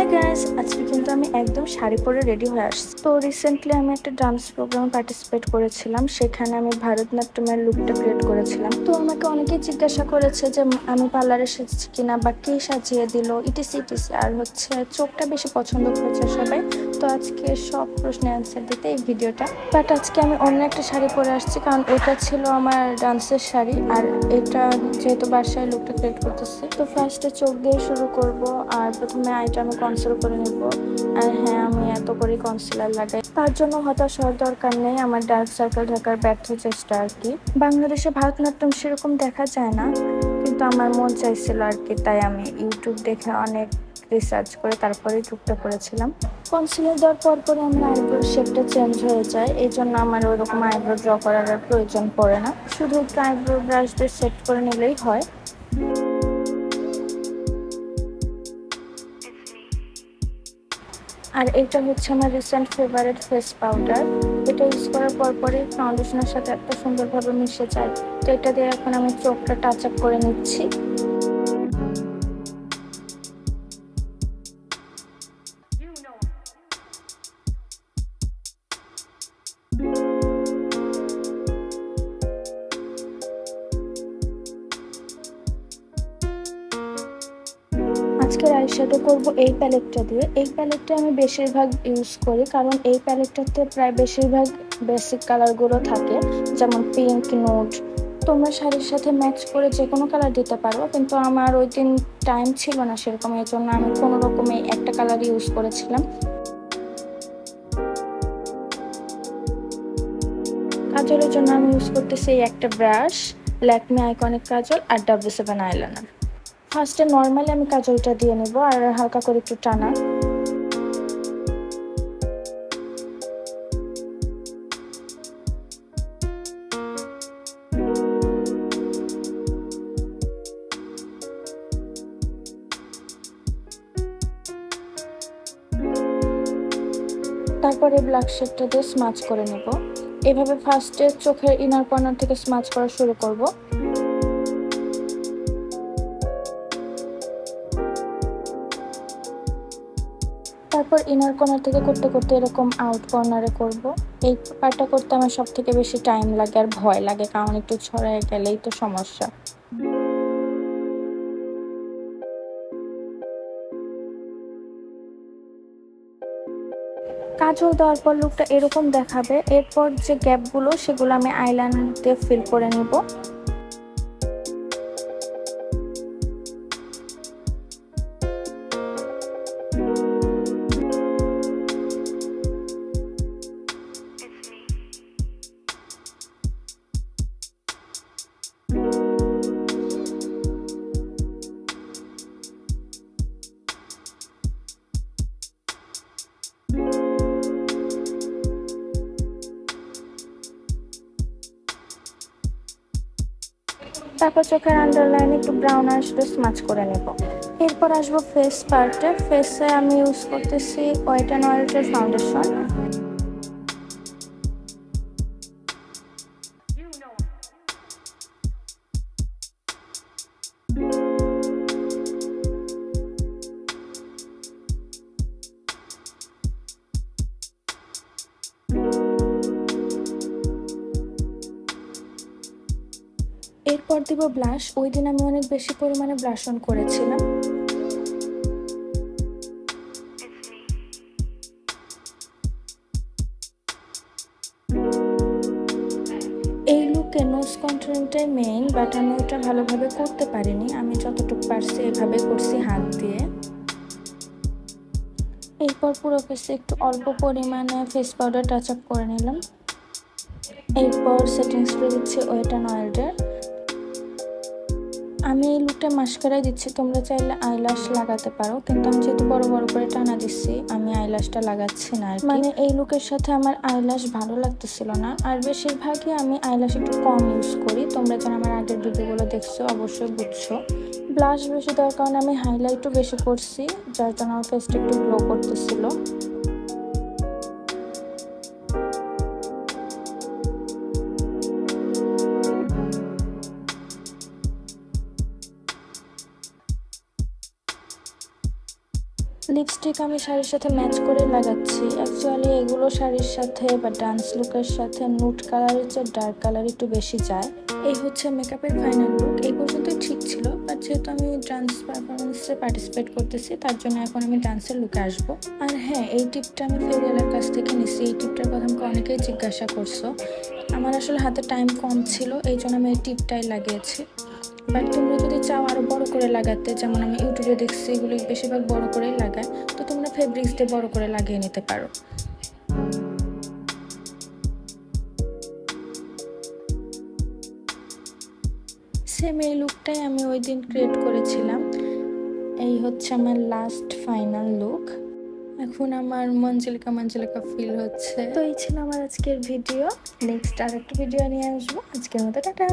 Hi guys, আজকে কিন্তু আমি একদম শাড়ি পরে রেডি হয়ে আসছি। তো রিসেন্টলি আমি একটা ডান্স প্রোগ্রামে পার্টিসিপেট করেছিলাম, সেখানে আমি ভারতনাট্যমের লুকটা ক্রিয়েট করেছিলাম। তো আমাকে অনেকেই জিজ্ঞাসা করেছে যে আমি পার্লারে সেজেছি কিনা বা কে সাজিয়ে দিল, ইটিসি ইটিসি। আর চোখটা বেশি পছন্দ করেছে সবাই। তো আজকে সব প্রশ্নের অ্যান্সার দিতে এই ভিডিওটা। বাট আজকে আমি অন্য একটা শাড়ি পরে আসছি, কারণ ওটা ছিল আমার ডান্সের শাড়ি। আর এটা যেহেতু বাসায় লুকটা ক্রিয়েট করতেছি, তো ফার্স্টে চোখ দিয়ে শুরু করব। আর প্রথমে আইটা আমি কনসিলার করে নেব। আর হ্যাঁ, আমি এত করে কনসিলার লাগাই, তার জন্য হতাশ হওয়ার দরকার নেই। আমার ডার্ক সার্কেল ঢাকার ব্যর্থ চেষ্টা আর কি। বাংলাদেশে ভারতনাট্যম সেরকম দেখা যায় না, কিন্তু আমার মন চাইছিল আর কি, তাই আমি ইউটিউব দেখে অনেক রিসার্চ করে তারপরেই টুকটা করেছিলাম। কনসিলার দেওয়ার পরে আমার আইব্রোর শেপটা চেঞ্জ হয়ে যায়, এই জন্য আমার ওইরকম আইব্রো ড্র করার আর প্রয়োজন পড়ে না। শুধু একটু আইব্রো ব্রাশ দিয়ে সেট করে নিলেই হয়। আর এটা হচ্ছে আমার রিসেন্ট ফেভারিট ফেস পাউডার। এটা ইউজ করার পরই ফাউন্ডেশনের সাথে এত সুন্দরভাবে মিশে যায়। তো এটা দিয়ে এখন আমি চোখটা টাচ আপ করে নিচ্ছি। আজকের আইশ্যাডো করব এই প্যালেটটা দিয়ে। এই প্যালেটটা আমি বেশিরভাগ ইউজ করি, কারণ এই প্যালেটটাতে প্রায় বেশিরভাগ বেসিক কালারগুলো থাকে, যেমন পিঙ্ক, নুড। তোমরা শাড়ির সাথে ম্যাচ করে যে কোনো কালার দিতে পারো, কিন্তু আমার ওই দিন টাইম ছিল না সেরকম, এর জন্য আমি কোনো রকমে একটা কালার ইউজ করেছিলাম। কাজলের জন্য আমি ইউজ করতেছি এই একটা ব্রাশ, ল্যাকমি আইকনিক কাজল আর W7 আইলাইনার। ফার্স্টে নর্মালি আমি কাজলটা দিয়ে নেব আর হালকা করে একটু টানা। তারপরে ব্ল্যাক শেডটা দিয়ে স্মাচ করে নেব। এভাবে ফার্স্টে চোখের ইনার কর্নার থেকে স্মাচ করা শুরু করব। তারপর ইনার কর্নার থেকে করতে করতে এরকম আউট কর্নারে করব। এই পার্টটা করতে আমার সব থেকে বেশি টাইম লাগে আর ভয় লাগে, কারণ একটু ছড়ায় গেলেই তো সমস্যা। কাজল দেওয়ার পর লুকটা এরকম দেখাবে। এরপর যে গ্যাপগুলো সেগুলো আমি আইলাইনার দিয়ে ফিল করে নিব। তারপর চোখের আন্ডারলাইনে একটু ব্রাউন আসবে স্মাচ করে নেব। এরপর আসবো ফেস পার্টে। ফেসে আমি ইউজ করতেছি ওয়েট অ্যান্ড ওয়াইল্ডের ফাউন্ডেশন। এরপর দিব ব্লাশ। ওই দিন আমি অনেক বেশি পরিমাণে ব্লাশ অন করেছিলাম। এই লুকে নোজ কন্ট্রোলটাই মেইন, বাট আমি ওটা ভালোভাবে করতে পারিনি। আমি যতটুকু পারছি এভাবে করছি হাত দিয়ে। এরপর পুরো ফেসে একটু অল্প পরিমাণে ফেস পাউডার টাচ আপ করে নিলাম। এরপর সেটিং স্প্রে দিচ্ছি ওয়েট অ্যান্ড ওয়াইল্ডের। আমি এই লুকটা মাস্কারাই দিচ্ছি, তোমরা চাইলে আইল্যাশ লাগাতে পারো, কিন্তু আমি যেহেতু বড় বড় করে টানা দিচ্ছি আমি আইল্যাশটা লাগাচ্ছি না আর কি। মানে এই লুকের সাথে আমার আইল্যাশ ভালো লাগতেছিল না। আর বেশিরভাগই আমি আইল্যাশ একটু কম ইউজ করি, তোমরা যারা আমার আগের ভিডিওগুলো দেখছো অবশ্যই বুঝছো। ব্লাশ বেশি দেওয়ার কারণে আমি হাইলাইটও বেশি করছি, যার জন্য আমার ফেসটা একটু গ্লো করতেছিল। লিপস্টিক আমি শাড়ির সাথে ম্যাচ করে লাগাচ্ছি। অ্যাকচুয়ালি এগুলো শাড়ির সাথে বা ডান্স লুকের সাথে নুট কালারের চেয়ে ডার্ক কালার একটু বেশি যায়। এই হচ্ছে মেকআপের ফাইনাল লুক। এই পর্যন্ত ঠিক ছিল, বাট যেহেতু আমি ডান্স পারফরমেন্সে পার্টিসিপেট করতেছি তার জন্য এখন আমি ডান্সের লুকে আসবো। আর হ্যাঁ, এই টিপটা আমি ফেরিয়ালের কাছ থেকে নিছি। এই টিপটার কথা আমাকে অনেকেই জিজ্ঞাসা করছো। আমার আসলে হাতে টাইম কম ছিল, এই জন্য আমি এই টিপটাই লাগিয়েছি। বাট তোমরা যদি চাও আরও বড় করে লাগাতে, যেমন আমি ইউটিউবে দেখছি এগুলো বেশিরভাগ বড় করেই লাগায়, তো তোমরা ফেব্রিক্স দিয়ে বড় করে লাগিয়ে নিতে পারো। সেম এই লুকটাই আমি ওই দিন ক্রিয়েট করেছিলাম। এই হচ্ছে আমার লাস্ট ফাইনাল লুক। এখন আমার মঞ্জলিকা মঞ্জলিকা ফিল হচ্ছে। তো এই ছিল আমার আজকের ভিডিও। নেক্সট আর একটা ভিডিও নিয়ে আসবো। আজকের মতো টাটা।